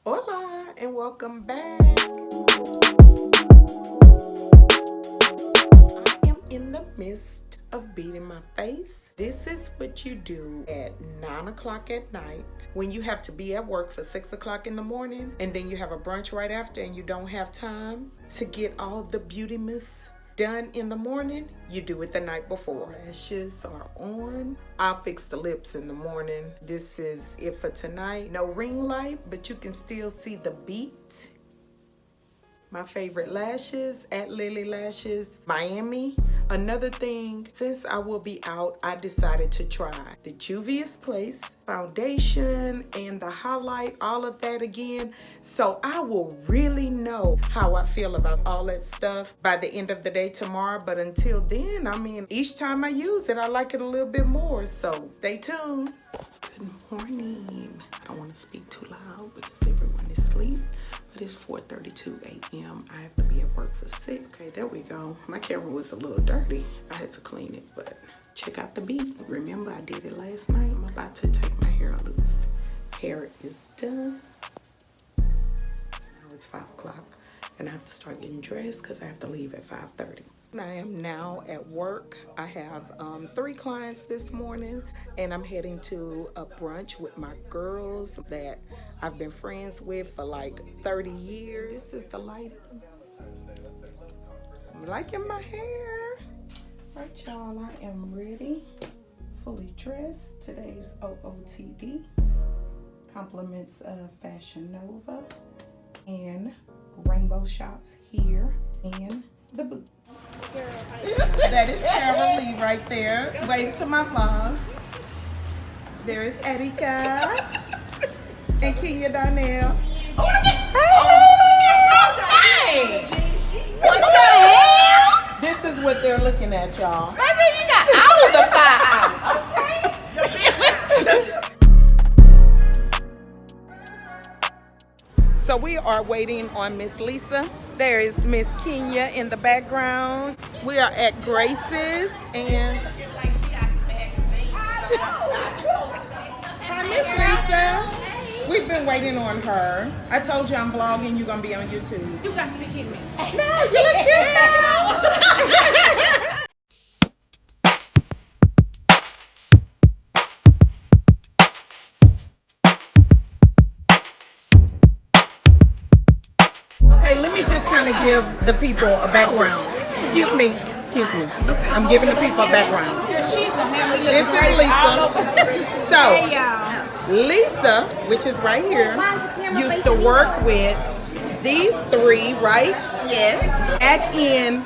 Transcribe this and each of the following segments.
Hola and welcome back. I am in the midst of beating my face. This is what you do at 9 o'clock at night when you have to be at work for 6 o'clock in the morning, and then you have a brunch right after and you don't have time to get all the beauty mist done in the morning. You do it the night before. Lashes are on. I'll fix the lips in the morning. This is it for tonight. No ring light, but you can still see the beat. My favorite lashes at Lily Lashes Miami. Another thing, since I will be out, I decided to try the Juvia's Place foundation and the highlight, all of that again. So I will really know how I feel about all that stuff by the end of the day tomorrow. But until then, I mean, each time I use it, I like it a little bit more. So stay tuned. Good morning. I don't want to speak too loud because everyone is asleep. But it's 4:32 a.m. I have to be at work for 6. Okay, there we go. My camera was a little dirty. I had to clean it, but check out the beat. Remember, I did it last night. I'm about to take my hair loose. Hair is done. Now it's 5 o'clock, and I have to start getting dressed because I have to leave at 5:30. I am now at work. I have 3 clients this morning, and I'm heading to a brunch with my girls that I've been friends with for like 30 years. This is the lighting. You liking my hair? Right, y'all, I am ready, fully dressed. Today's OOTD. Compliments of Fashion Nova and Rainbow Shops here and the boots. That is Carol Lee right there. Wave to my vlog. There is Erika and Kenya Donnell. Oh, hey! What the hell? This is what they're looking at, y'all. Baby, you got all the five. Okay. So we are waiting on Miss Lisa. There is Miss Kenya in the background. We are at Grace's and hi, Miss Lisa. We've been waiting on her. I told you I'm vlogging. You're gonna be on YouTube. You got to be kidding me. No, you look cute now. Okay, let me just kind of give the people a background. Excuse me. I'm giving the people a background. She's the family. This is Lisa. So, Lisa, which is right here, used to work with these 3, right? Yes. Back in,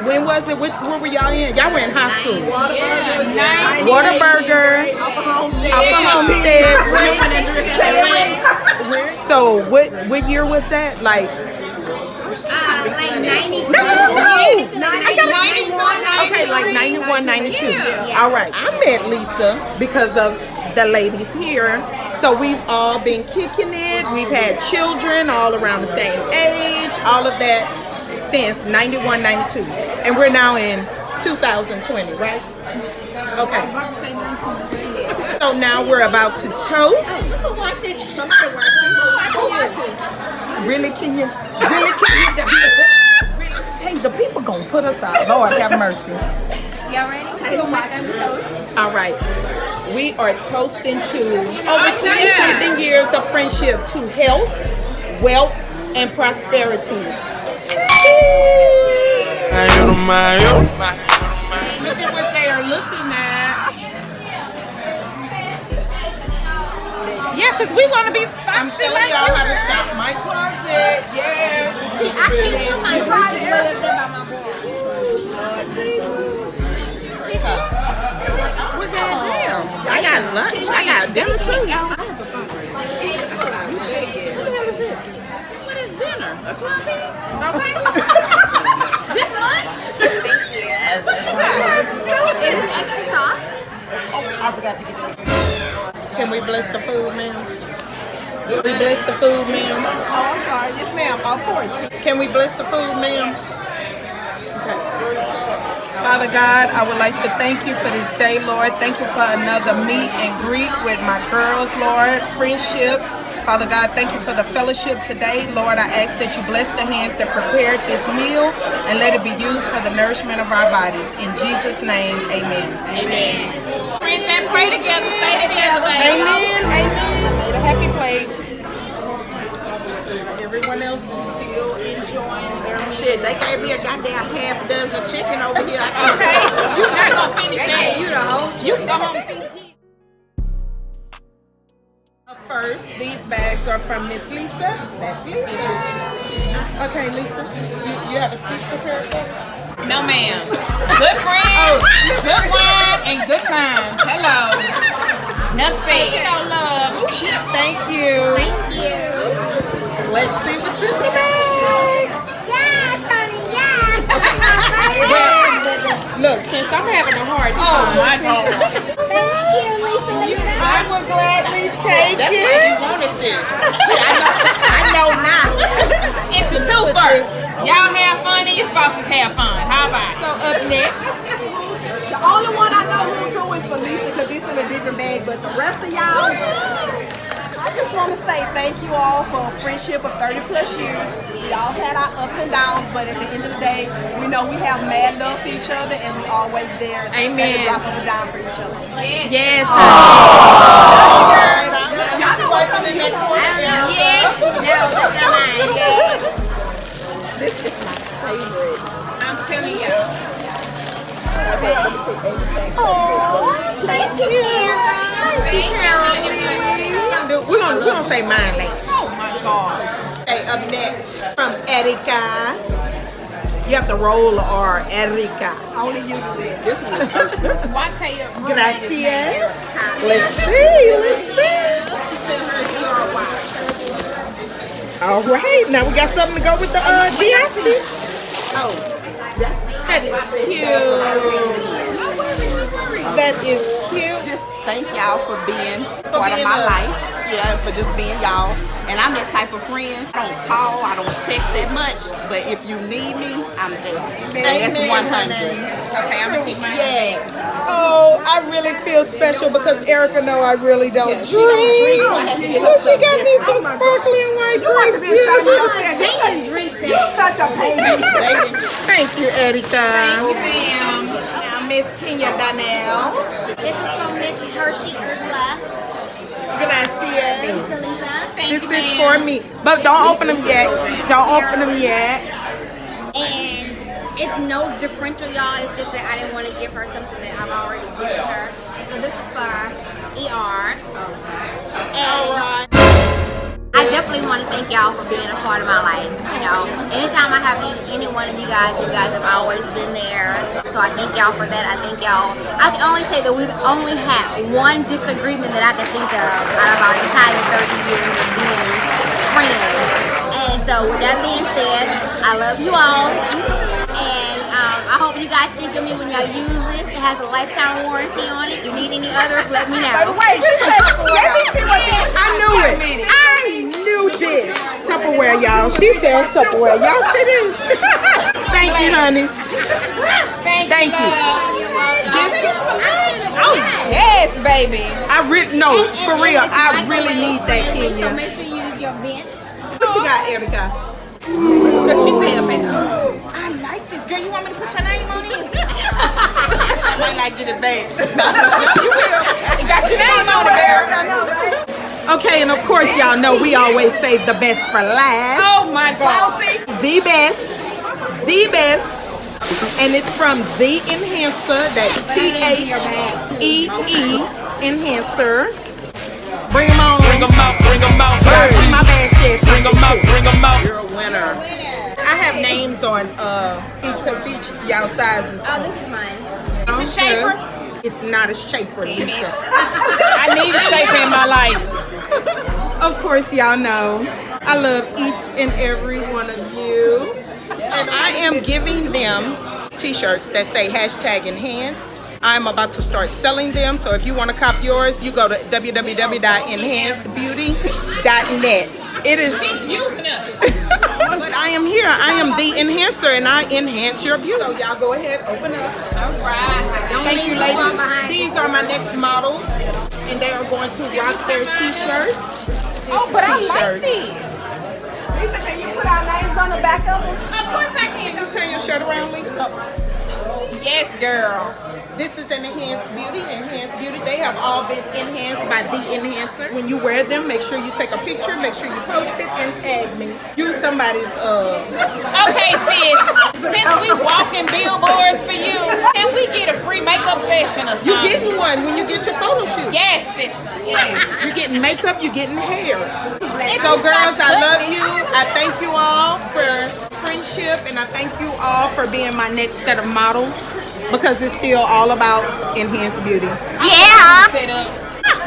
when was it? Where were y'all in? Y'all were in high school. Whataburger. Homestead. So, what year was that? Like 92. Okay, like 91, 92. Yeah. All right. I met Lisa because of the ladies here. So we've all been kicking it. We've had children all around the same age, all of that since 91, 92. And we're now in 2020, right? Okay. So now we're about to toast. Somebody watching. Really, can you? Hey, the people gonna put us out. Lord have mercy. Y'all ready? Toast. All right. We are toasting to over 20-something years of friendship, to health, wealth, and prosperity. Look at what they are looking at. Yeah, because we want to be I'm fancy telling like y'all you. how to shop my closet. Yes. See, I can't put my closet way up there by my wall. What the hell? I got lunch. I got dinner too. That's a lot of shit. What the hell is this? What is dinner? A 12-piece? Okay. This lunch? Thank you. It is extra sauce. I forgot to get that. Can we bless the food, ma'am? We bless the food, ma'am. Oh, I'm sorry. Yes, ma'am. Of course. Can we bless the food, ma'am? Okay. Father God, I would like to thank you for this day, Lord. Thank you for another meet and greet with my girls, Lord. Friendship, Father God, thank you for the fellowship today. Lord, I ask that you bless the hands that prepared this meal and let it be used for the nourishment of our bodies. In Jesus' name, amen. Amen. Friends that pray together, stay together, baby. Amen. Amen. I made a happy plate. Everyone else is still enjoying their Shit, they gave me a goddamn half dozen of chicken over here. Okay, you're not gonna finish that. You the host. You can go home and feed the kids. Up first, these bags are from Miss Lisa. That's Lisa. Okay, Lisa, you have a speech prepared for us? No, ma'am. Good friends, good wine, and good times. Hello. Enough said. Love. Thank you. Thank you. Let's see what's in the bag. Yeah, Tony, yeah. Look, since I'm having a hard time, Oh, my God. Thank you, Lisa. I will gladly take That's it. why you wanted this. See, I know now. It's the two first. Y'all have fun and your spouses have fun. How about it? So up next, The only one I know who's who is for Lisa because it's in a different bag, but the rest of y'all, I just want to say thank you all for a friendship of 30 plus years. We all had our ups and downs, but at the end of the day, we know we have mad love for each other and we always there at the drop of a dime for each other. Yes. Y'all know what coming in for. Yes. No, that's not mine. Yeah. This is my favorite. I'm telling y'all. Thank you, we're gonna say mine later. Oh my gosh. Okay, up next from Erika. You have to roll the R, Erika. Only you do this. This one is perfect. Why tell you? Gracias. Let's see. She said her All right, now we got something to go with the DSP. That is cute. That is cute. Just thank y'all for being part of my life. Yeah, for just being y'all. And I'm that type of friend. I don't call, I don't text that much, but if you need me, I'm there. And that's 100. Okay, I'm gonna keep my Yes. Oh, I really feel special because Erica know I really don't drink. She don't drink, so I have to get her So she got me some something sparkling white You want to be ashamed of yourself. Jaden drinks You're that. such a baby. Thank you, Erika. Thank you, ma'am. Now, Miss Kenya Donnell. This is from Miss Hershey Ursula. Gracias. Lisa. Thank This you, is ma'am. for me. But don't open them yet. Don't open them yet. And it's no differential, y'all. It's just that I didn't want to give her something that I've already given her. So this is for ER. And I definitely want to thank y'all for being a part of my life. You know, anytime I have needed any one of you guys have always been there. So I thank y'all for that. I thank y'all. I can only say that we've only had one disagreement that I can think of out of our entire 30 years of being friends. And so with that being said, I love you all. And I hope you guys think of me when y'all use this. It has a lifetime warranty on it. You need any others, let me know. Wait, she said, let me see what this I knew it. I knew this. Tupperware, y'all. She sells Tupperware. Y'all see this? Thank you, honey. Thank you. You're welcome. Oh, yes, baby. I really no, And for real. it's I microwave really need that, friendly, So Kenya. make sure you use your vents. What you got, Erica? She said, I like this. Girl, you want me to put your name on this? I might not get it back. You will. It got your name on it, girl. Okay, and of course, y'all know we always save the best for last. Oh my God. The best. The best. And it's from The Enhancer. That's THEE Enhancer. Bring them on. Bring 'em out, bring 'em out. Bird. My bag says Bring 'em out, bring 'em out. You're a winner. I have names on each y'all sizes. Oh, this is mine. It's a shaper. It's not a shaper, Lisa. I need a shaper in my life. Of course, y'all know I love each and every one of you. And I am giving them t-shirts that say #enhanced. I'm about to start selling them. So if you want to cop yours, you go to www.enhancedbeauty.net. It is, Using us. but I am here. I am the enhancer and I enhance your beauty. So y'all go ahead, open up. Don't Thank leave you, too long ladies. behind. These are my next models and they are going to rock their t-shirts. this Oh, but I t-shirt. like these. Lisa, can you put our names on the back of them? Of course I can. You turn your shirt around, Lisa. Yes, girl. This is an enhanced beauty. They have all been enhanced by the enhancer. When you wear them, make sure you take a picture, make sure you post it, and tag me. Use somebody's Okay, sis. Since we walking billboards for you, can we get a free makeup session or something? You're getting one when you get your photo shoot. Yes, sis. Yes. You're getting makeup, you're getting hair. If So you girls, stop I love looking- you. I thank you all for friendship, and I thank you all for being my next set of models, because it's still all about enhanced beauty. Yeah. Set up.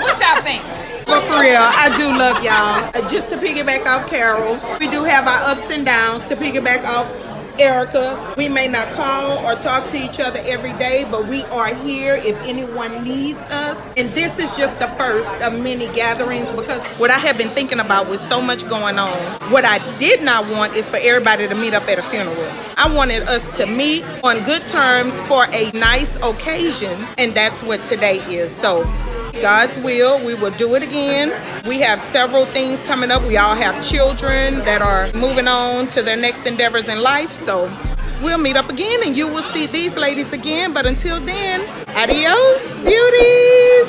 What y'all think? But for real, I do love y'all. Just to piggyback off Carol, we do have our ups and downs. To piggyback off Erica, we may not call or talk to each other every day, but we are here if anyone needs us. And this is just the first of many gatherings, because what I have been thinking about with so much going on, what I did not want is for everybody to meet up at a funeral. I wanted us to meet on good terms for a nice occasion, and that's what today is. So God's will, we will do it again. We have several things coming up. We all have children that are moving on to their next endeavors in life. So we'll meet up again, and you will see these ladies again. But until then, adios, beauties.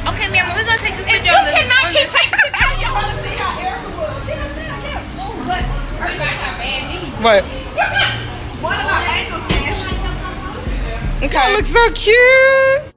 Okay, ma'am, we're gonna take this If picture. you cannot keep taking pictures of your want to see how Erica looks. But I got bad knees. What? one of my ankles, man. Okay. That looks so cute.